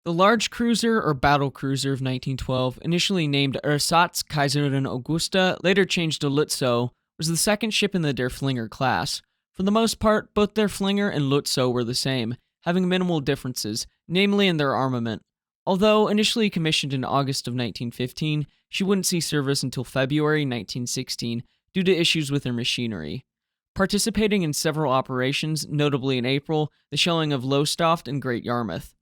The large cruiser or battlecruiser of 1912, initially named Ersatz Kaiserin Augusta, later changed to Lützow, was the second ship in the Der Flinger class. For the most part, both Der Flinger and Lutzow were the same, having minimal differences, namely in their armament. Although initially commissioned in August of 1915, she wouldn't see service until February 1916 due to issues with her machinery. Participating in several operations, notably in April, the shelling of Lowestoft and Great Yarmouth.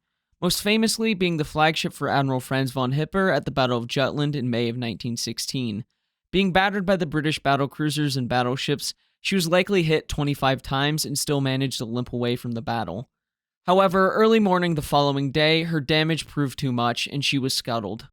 Most famously being the flagship for Admiral Franz von Hipper at the Battle of Jutland in May of 1916. Being battered by the British battlecruisers and battleships, she was likely hit 25 times and still managed to limp away from the battle. However, early morning the following day, her damage proved too much and she was scuttled.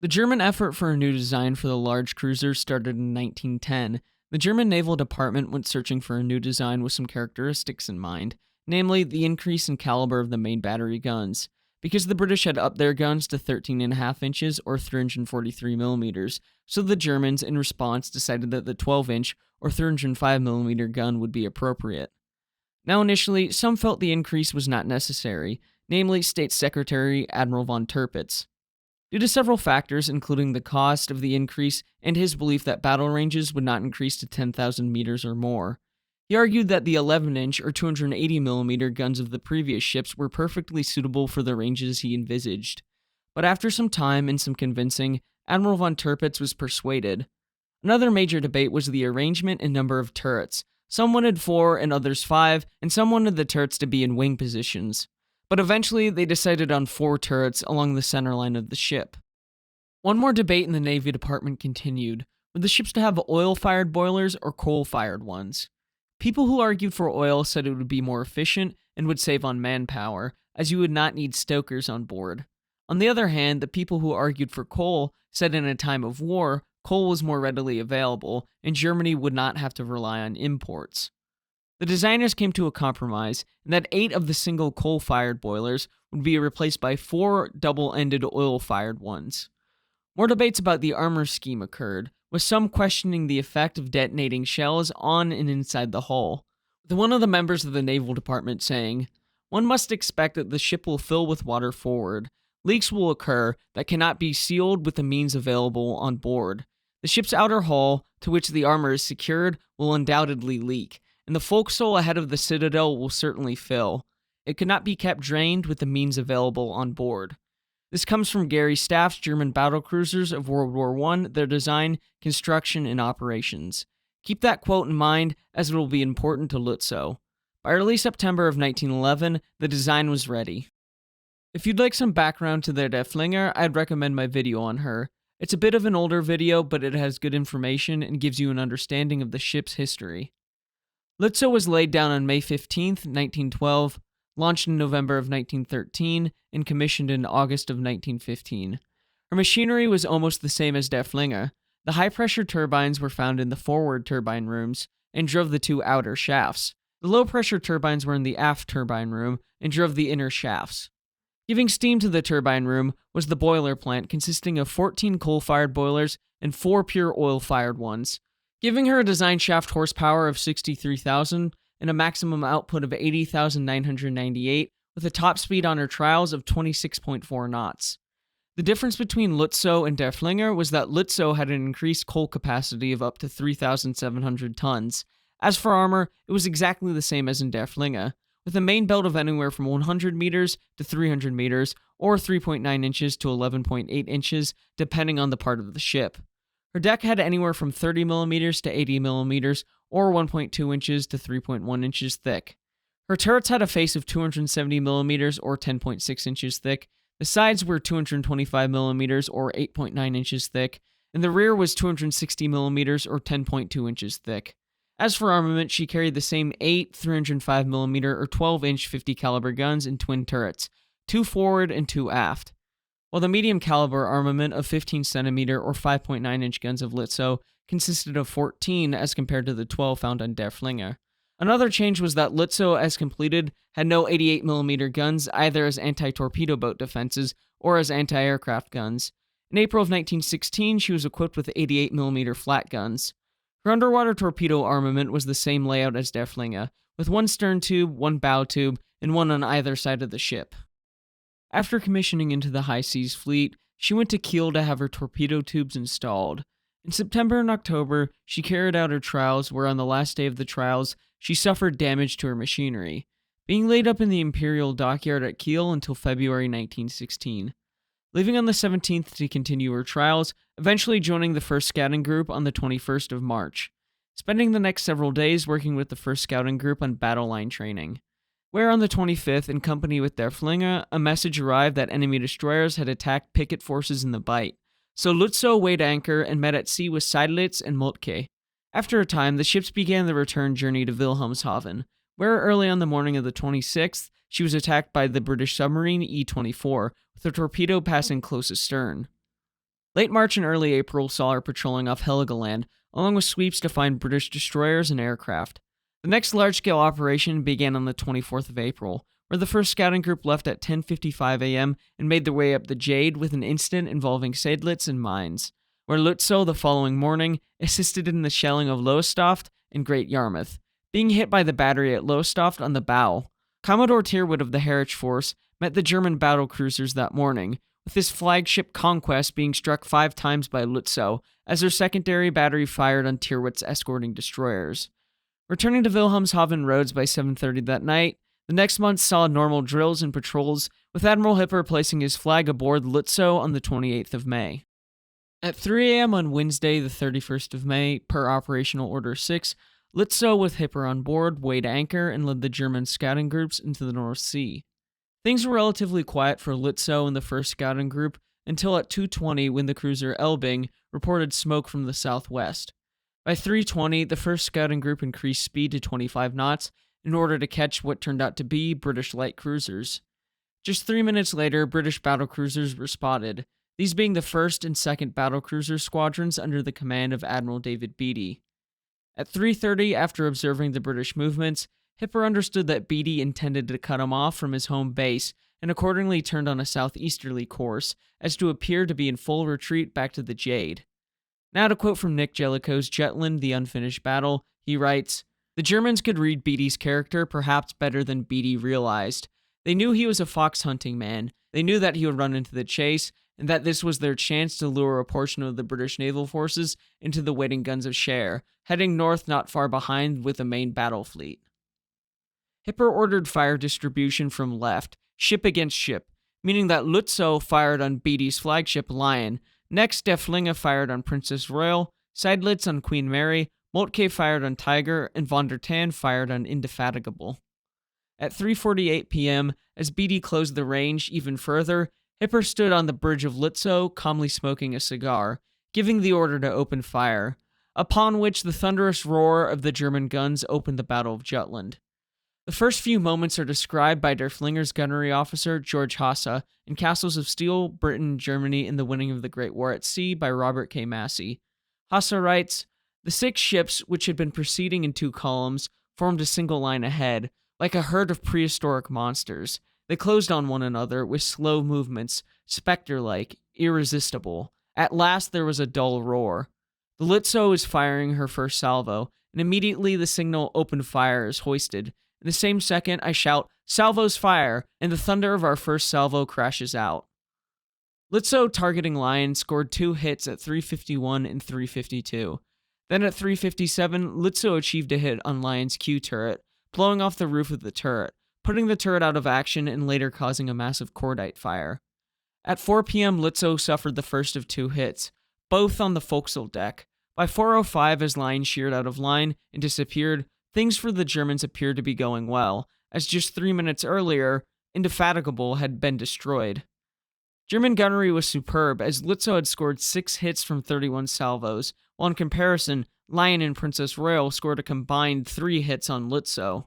The German effort for a new design for the large cruiser started in 1910. The German Naval Department went searching for a new design with some characteristics in mind, namely the increase in caliber of the main battery guns. Because the British had upped their guns to 13.5 inches or 343 millimeters, so the Germans, in response, decided that the 12-inch or 305 millimeter gun would be appropriate. Now initially, some felt the increase was not necessary, namely State Secretary Admiral von Tirpitz. Due to several factors, including the cost of the increase and his belief that battle ranges would not increase to 10,000 meters or more. He argued that the 11-inch or 280mm guns of the previous ships were perfectly suitable for the ranges he envisaged. But after some time and some convincing, Admiral von Tirpitz was persuaded. Another major debate was the arrangement and number of turrets. Some wanted 4 and others 5, and some wanted the turrets to be in wing positions. But eventually, they decided on 4 turrets along the center line of the ship. One more debate in the Navy Department continued. Were the ships to have oil-fired boilers or coal-fired ones? People who argued for oil said it would be more efficient and would save on manpower, as you would not need stokers on board. On the other hand, the people who argued for coal said in a time of war, coal was more readily available, and Germany would not have to rely on imports. The designers came to a compromise, in that 8 of the single coal-fired boilers would be replaced by 4 double-ended oil-fired ones. More debates about the armor scheme occurred, with some questioning the effect of detonating shells on and inside the hull, with one of the members of the Naval Department saying, "One must expect that the ship will fill with water forward. Leaks will occur that cannot be sealed with the means available on board. The ship's outer hull, to which the armor is secured, will undoubtedly leak, and the forecastle ahead of the citadel will certainly fill. It could not be kept drained with the means available on board." This comes from Gary Staff's German battlecruisers of World War I, their design, construction, and operations. Keep that quote in mind, as it will be important to Lutzow. By early September of 1911, the design was ready. If you'd like some background to their Der Flinger, I'd recommend my video on her. It's a bit of an older video, but it has good information and gives you an understanding of the ship's history. Lutzow was laid down on May 15, 1912, launched in November of 1913, and commissioned in August of 1915. Her machinery was almost the same as Der Flinger. The high-pressure turbines were found in the forward turbine rooms and drove the 2 outer shafts. The low-pressure turbines were in the aft turbine room and drove the inner shafts. Giving steam to the turbine room was the boiler plant, consisting of 14 coal-fired boilers and 4 pure oil-fired ones, giving her a design shaft horsepower of 63,000 and a maximum output of 80,998, with a top speed on her trials of 26.4 knots. The difference between Lutzow and Der Flinger was that Lutzow had an increased coal capacity of up to 3,700 tons. As for armor, it was exactly the same as in Der Flinger, with a main belt of anywhere from 100 meters to 300 meters, or 3.9 inches to 11.8 inches, depending on the part of the ship. Her deck had anywhere from 30 millimeters to 80 millimeters, or 1.2 inches to 3.1 inches thick. Her turrets had a face of 270 millimeters, or 10.6 inches thick. The sides were 225 millimeters, or 8.9 inches thick, and the rear was 260 millimeters, or 10.2 inches thick. As for armament, she carried the same 8 305mm or 12-inch 50 caliber guns and twin turrets, 2 forward and 2 aft, while the medium caliber armament of 15cm or 5.9-inch guns of Lützow consisted of 14 as compared to the 12 found on Der Flinger. Another change was that Lützow, as completed, had no 88mm guns either as anti-torpedo boat defenses or as anti-aircraft guns. In April of 1916, she was equipped with 88mm flat guns. Her underwater torpedo armament was the same layout as Der Flinger, with 1 stern tube, 1 bow tube, and 1 on either side of the ship. After commissioning into the High Seas Fleet, she went to Kiel to have her torpedo tubes installed. In September and October, she carried out her trials, where on the last day of the trials, she suffered damage to her machinery, being laid up in the Imperial Dockyard at Kiel until February 1916. Leaving on the 17th to continue her trials, eventually joining the 1st Scouting Group on the 21st of March, spending the next several days working with the 1st Scouting Group on battle line training, where on the 25th, in company with Der Flinge, a message arrived that enemy destroyers had attacked picket forces in the Bight, so Lutzow weighed anchor and met at sea with Seydlitz and Moltke. After a time, the ships began the return journey to Wilhelmshaven, where early on the morning of the 26th, she was attacked by the British submarine E-24, with a torpedo passing close astern. Late March and early April saw her patrolling off Heligoland, along with sweeps to find British destroyers and aircraft. The next large-scale operation began on the 24th of April, where the 1st Scouting Group left at 10:55 a.m. and made their way up the Jade with an incident involving Seydlitz and mines, where Lutzow the following morning assisted in the shelling of Lowestoft and Great Yarmouth, being hit by the battery at Lowestoft on the bow. Commodore Tyrwhitt of the Harwich Force met the German battlecruisers that morning, with his flagship Conquest being struck 5 times by Lutzow as her secondary battery fired on Tyrwhitt's escorting destroyers. Returning to Wilhelmshaven roads by 7:30 that night, the next month saw normal drills and patrols, with Admiral Hipper placing his flag aboard Lutzow on the 28th of May. At 3 a.m. on Wednesday, the 31st of May, per Operational Order 6, Lutzow with Hipper on board weighed anchor and led the German scouting groups into the North Sea. Things were relatively quiet for Lutzow and the 1st Scouting Group until at 2:20 when the cruiser Elbing reported smoke from the southwest. By 3:20, the 1st Scouting Group increased speed to 25 knots in order to catch what turned out to be British light cruisers. Just 3 minutes later, British battlecruisers were spotted, these being the 1st and 2nd battlecruiser squadrons under the command of Admiral David Beatty. At 3:30, after observing the British movements, Hipper understood that Beatty intended to cut him off from his home base and accordingly turned on a southeasterly course, as to appear to be in full retreat back to the Jade. Now to quote from Nick Jellicoe's Jutland, The Unfinished Battle, he writes, "The Germans could read Beatty's character perhaps better than Beatty realized. They knew he was a fox-hunting man. They knew that he would run into the chase, and that this was their chance to lure a portion of the British naval forces into the waiting guns of Cher, heading north not far behind with the main battle fleet." Hipper ordered fire distribution from left, ship against ship, meaning that Lutzow fired on Beatty's flagship Lion. Next, Der Flinge fired on Princess Royal, Seydlitz on Queen Mary, Moltke fired on Tiger, and von der Tann fired on Indefatigable. At 3:48 p.m., as Beatty closed the range even further, Hipper stood on the bridge of Lutzow, calmly smoking a cigar, giving the order to open fire, upon which the thunderous roar of the German guns opened the Battle of Jutland. The first few moments are described by Der Flinger's gunnery officer, George Hasse, in Castles of Steel, Britain, Germany, in the Winning of the Great War at Sea by Robert K. Massey. Hasse writes, "The 6 ships, which had been proceeding in 2 columns, formed a single line ahead, like a herd of prehistoric monsters. They closed on one another with slow movements, spectre-like, irresistible. At last there was a dull roar. The Lutzow is firing her first salvo, and immediately the signal 'open fire' is hoisted. In the same second, I shout, 'Salvos fire!' and the thunder of our first salvo crashes out." Lutzow, targeting Lion, scored 2 hits at 3:51 and 3:52. Then at 3:57, Lutzow achieved a hit on Lion's Q turret, blowing off the roof of the turret, putting the turret out of action and later causing a massive cordite fire. At 4 p.m., Lutzow suffered the first of 2 hits, both on the forecastle deck. By 4:05, as Lion sheared out of line and disappeared, things for the Germans appeared to be going well, as just 3 minutes earlier, Indefatigable had been destroyed. German gunnery was superb, as Lutzow had scored 6 hits from 31 salvos, while in comparison, Lion and Princess Royal scored a combined 3 hits on Lutzow.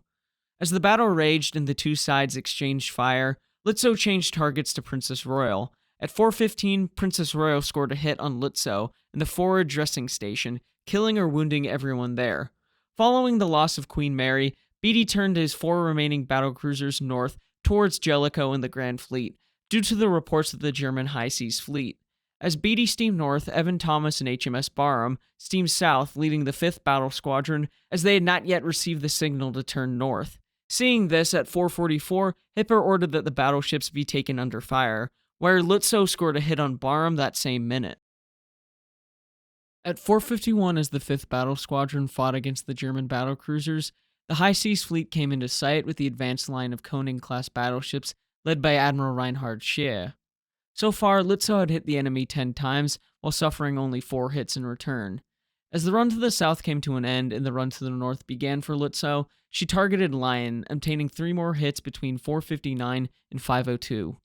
As the battle raged and the 2 sides exchanged fire, Lutzow changed targets to Princess Royal. At 4:15, Princess Royal scored a hit on Lutzow in the forward dressing station, killing or wounding everyone there. Following the loss of Queen Mary, Beatty turned his 4 remaining battlecruisers north towards Jellicoe and the Grand Fleet, due to the reports of the German High Seas Fleet. As Beatty steamed north, Evan Thomas and HMS Barham steamed south, leading the 5th Battle Squadron, as they had not yet received the signal to turn north. Seeing this, at 4:44, Hipper ordered that the battleships be taken under fire, where Lutzow scored a hit on Barham that same minute. At 4:51, as the 5th Battle Squadron fought against the German battlecruisers, the High Seas Fleet came into sight with the advanced line of Koning-class battleships led by Admiral Reinhard Scheer. So far, Lützow had hit the enemy 10 times, while suffering only 4 hits in return. As the run to the south came to an end and the run to the north began for Lützow, she targeted Lion, obtaining 3 more hits between 4:59 and 5:02.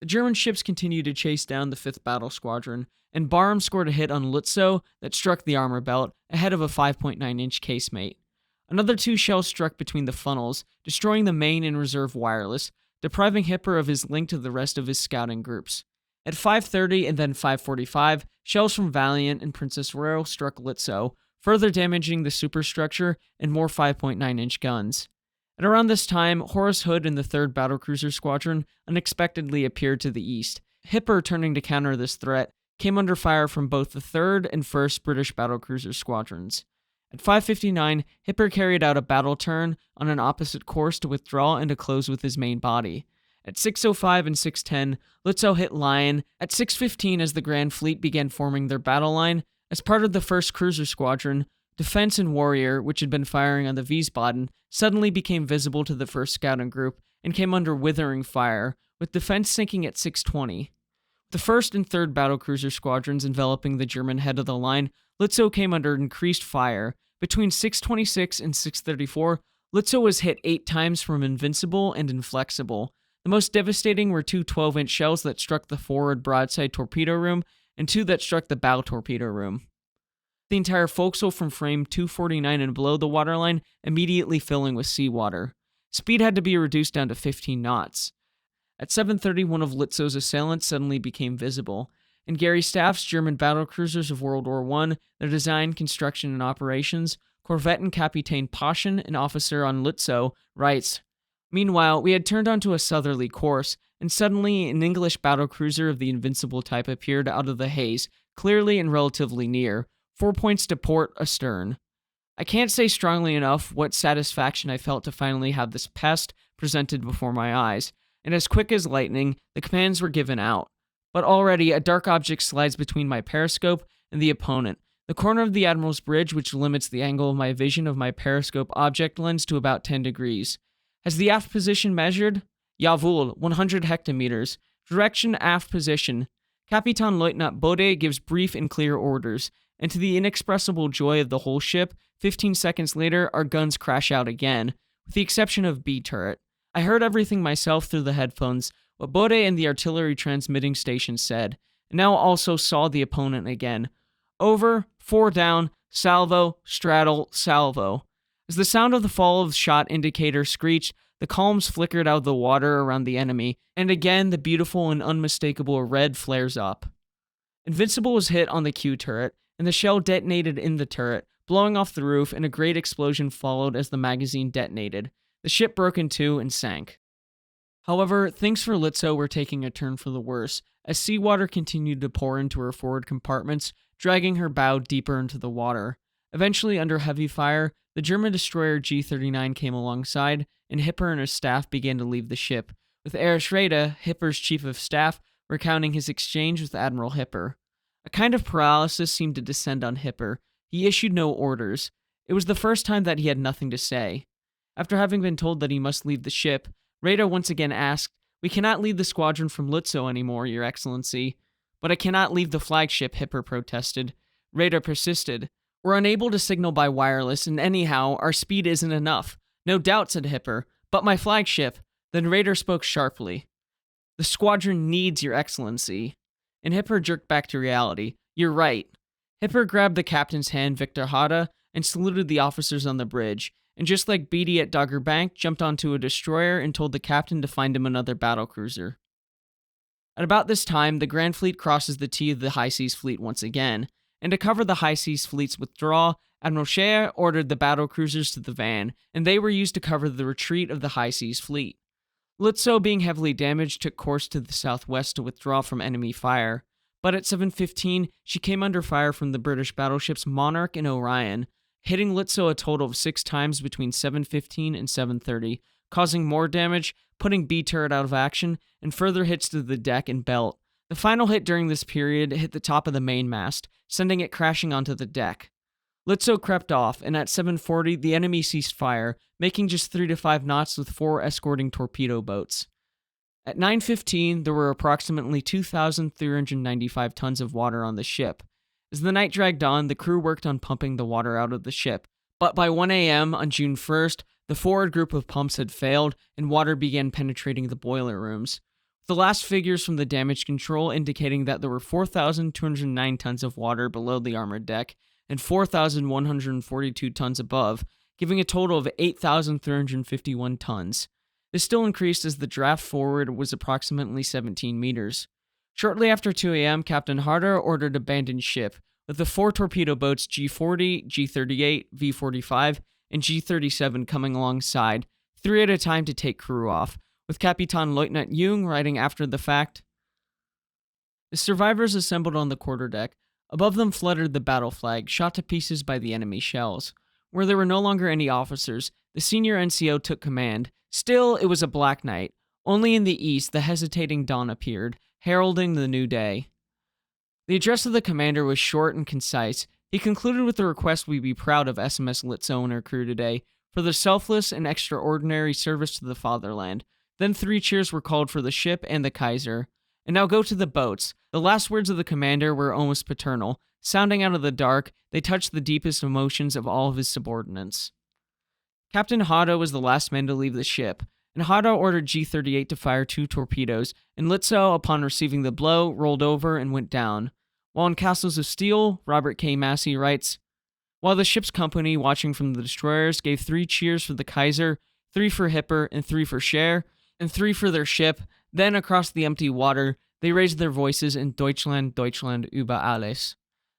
The German ships continued to chase down the 5th Battle Squadron, and Barham scored a hit on Lützow that struck the armor belt ahead of a 5.9-inch casemate. Another 2 shells struck between the funnels, destroying the main and reserve wireless, depriving Hipper of his link to the rest of his scouting groups. At 5:30 and then 5:45, shells from Valiant and Princess Royal struck Lützow, further damaging the superstructure and more 5.9-inch guns. At around this time, Horace Hood and the 3rd Battlecruiser Squadron unexpectedly appeared to the east. Hipper, turning to counter this threat, came under fire from both the 3rd and 1st British Battlecruiser Squadrons. At 5:59, Hipper carried out a battle turn on an opposite course to withdraw and to close with his main body. At 6:05 and 6:10, Lützow hit Lion. At 6:15, as the Grand Fleet began forming their battle line, as part of the 1st Cruiser Squadron, Defense and Warrior, which had been firing on the Wiesbaden, suddenly became visible to the 1st Scouting Group and came under withering fire, with Defense sinking at 6:20. The 1st and 3rd Battlecruiser Squadrons enveloping the German head of the line, Lützow came under increased fire. Between 6:26 and 6:34, Lützow was hit 8 times from Invincible and Inflexible. The most devastating were 2 12-inch shells that struck the forward broadside torpedo room and 2 that struck the bow torpedo room. The entire forecastle from frame 249 and below the waterline immediately filling with seawater. Speed had to be reduced down to 15 knots. At 7:30, one of Lützow's assailants suddenly became visible, and Gary Staff's German battlecruisers of World War I, their design, construction, and operations, Korvettenkapitän Paschen, an officer on Lützow, writes, "Meanwhile, we had turned onto a southerly course, and suddenly an English battlecruiser of the Invincible type appeared out of the haze, clearly and relatively near, 4 points to port astern. I can't say strongly enough what satisfaction I felt to finally have this pest presented before my eyes, and as quick as lightning, the commands were given out. But already a dark object slides between my periscope and the opponent, the corner of the Admiral's Bridge, which limits the angle of my vision of my periscope object lens to about 10 degrees. Has the aft position measured? Jawohl, 100 hectometers. Direction aft position. Kapitan Leutnant Bode gives brief and clear orders, and to the inexpressible joy of the whole ship, 15 seconds later, our guns crash out again, with the exception of B turret. I heard everything myself through the headphones, what Bode and the artillery transmitting station said, and now also saw the opponent again. Over, 4 down, salvo, straddle, salvo. As the sound of the fall of the shot indicator screeched, the columns flickered out of the water around the enemy, and again the beautiful and unmistakable red flares up. Invincible was hit on the Q turret, and the shell detonated in the turret, blowing off the roof, and a great explosion followed as the magazine detonated. The ship broke in 2 and sank. However, things for Lützow were taking a turn for the worse, as seawater continued to pour into her forward compartments, dragging her bow deeper into the water. Eventually, under heavy fire, the German destroyer G-39 came alongside, and Hipper and his staff began to leave the ship, with Erich Raeder, Hipper's chief of staff, recounting his exchange with Admiral Hipper. A kind of paralysis seemed to descend on Hipper. He issued no orders. It was the first time that he had nothing to say. After having been told that he must leave the ship, Raeder once again asked, "We cannot leave the squadron from Lützow anymore, Your Excellency." "But I cannot leave the flagship," Hipper protested. Raeder persisted. "We're unable to signal by wireless, and anyhow, our speed isn't enough." "No doubt," said Hipper, "but my flagship." Then Raeder spoke sharply. "The squadron needs Your Excellency." And Hipper jerked back to reality. "You're right." Hipper grabbed the captain's hand, Victor Hada, and saluted the officers on the bridge, and just like Beatty at Dogger Bank, jumped onto a destroyer and told the captain to find him another battlecruiser. At about this time, the Grand Fleet crosses the T of the High Seas Fleet once again, and to cover the High Seas Fleet's withdrawal, Admiral Scheer ordered the battlecruisers to the van, and they were used to cover the retreat of the High Seas Fleet. Lutzow, being heavily damaged, took course to the southwest to withdraw from enemy fire, but at 7:15, she came under fire from the British battleships Monarch and Orion, hitting Lutzow a total of 6 times between 7:15 and 7:30, causing more damage, putting B turret out of action, and further hits to the deck and belt. The final hit during this period hit the top of the mainmast, sending it crashing onto the deck. Lutzow crept off, and at 7:40, the enemy ceased fire, making just 3 to 5 knots with 4 escorting torpedo boats. At 9:15, there were approximately 2,395 tons of water on the ship. As the night dragged on, the crew worked on pumping the water out of the ship, but by 1 a.m. on June 1st, the forward group of pumps had failed, and water began penetrating the boiler rooms. The last figures from the damage control indicating that there were 4,209 tons of water below the armored deck, and 4,142 tons above, giving a total of 8,351 tons. This still increased as the draft forward was approximately 17 meters. Shortly after 2 a.m., Captain Harder ordered abandoned ship, with the 4 torpedo boats G40, G38, V45, and G37 coming alongside, 3 at a time to take crew off, with Capitan Lieutenant Jung writing after the fact. The survivors assembled on the quarterdeck. Above them fluttered the battle flag, shot to pieces by the enemy shells. Where there were no longer any officers, the senior NCO took command. Still, it was a black night. Only in the east, the hesitating dawn appeared, heralding the new day. The address of the commander was short and concise. He concluded with the request we be proud of SMS Lutzow and her crew today for their selfless and extraordinary service to the fatherland. Then 3 cheers were called for the ship and the Kaiser. And now go to the boats. The last words of the commander were almost paternal. Sounding out of the dark, they touched the deepest emotions of all of his subordinates. Captain Hado was the last man to leave the ship, and Hado ordered G38 to fire 2 torpedoes, and Lutzow, upon receiving the blow, rolled over and went down. While in Castles of Steel, Robert K. Massey writes, while the ship's company, watching from the destroyers, gave 3 cheers for the Kaiser, 3 for Hipper, and 3 for Scheer, and 3 for their ship, then, across the empty water, they raised their voices in Deutschland, Deutschland über alles.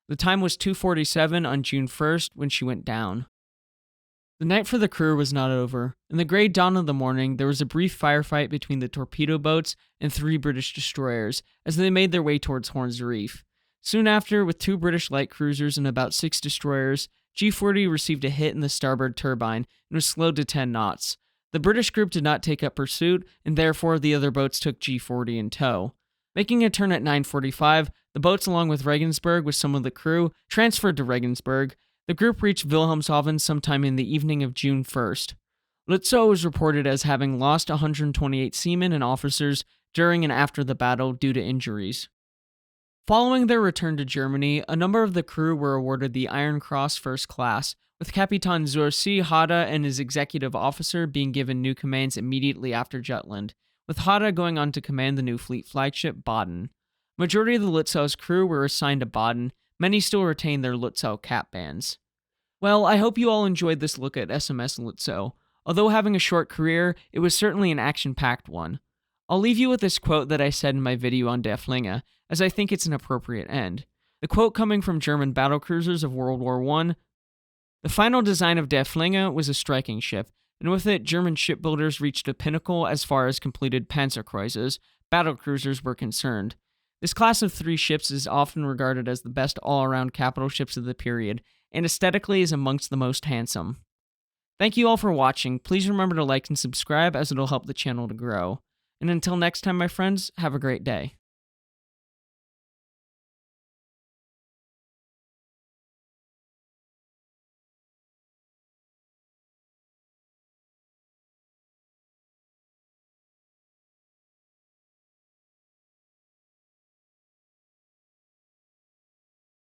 The time was 2:47 on June 1st when she went down. The night for the crew was not over. In the grey dawn of the morning, there was a brief firefight between the torpedo boats and 3 British destroyers as they made their way towards Horns Reef. Soon after, with 2 British light cruisers and about 6 destroyers, G40 received a hit in the starboard turbine and was slowed to 10 knots. The British group did not take up pursuit, and therefore the other boats took G40 in tow. Making a turn at 9:45, the boats, along with Regensburg with some of the crew, transferred to Regensburg. The group reached Wilhelmshaven sometime in the evening of June 1st. Lützow was reported as having lost 128 seamen and officers during and after the battle due to injuries. Following their return to Germany, a number of the crew were awarded the Iron Cross First Class, with Capitan Zursi Hada and his executive officer being given new commands immediately after Jutland, with Hada going on to command the new fleet flagship Baden. Majority of the Lutzow's crew were assigned to Baden. Many still retain their Lutzow cap bands. Well, I hope you all enjoyed this look at SMS Lutzow. Although having a short career, it was certainly an action-packed one. I'll leave you with this quote that I said in my video on Der Flinge, as I think it's an appropriate end. The quote coming from German battlecruisers of World War I, the final design of Der Flinge was a striking ship, and with it, German shipbuilders reached a pinnacle as far as completed Panzerkreuzers, battlecruisers were concerned. This class of 3 ships is often regarded as the best all-around capital ships of the period, and aesthetically is amongst the most handsome. Thank you all for watching. Please remember to like and subscribe as it'll help the channel to grow. And until next time, my friends, have a great day.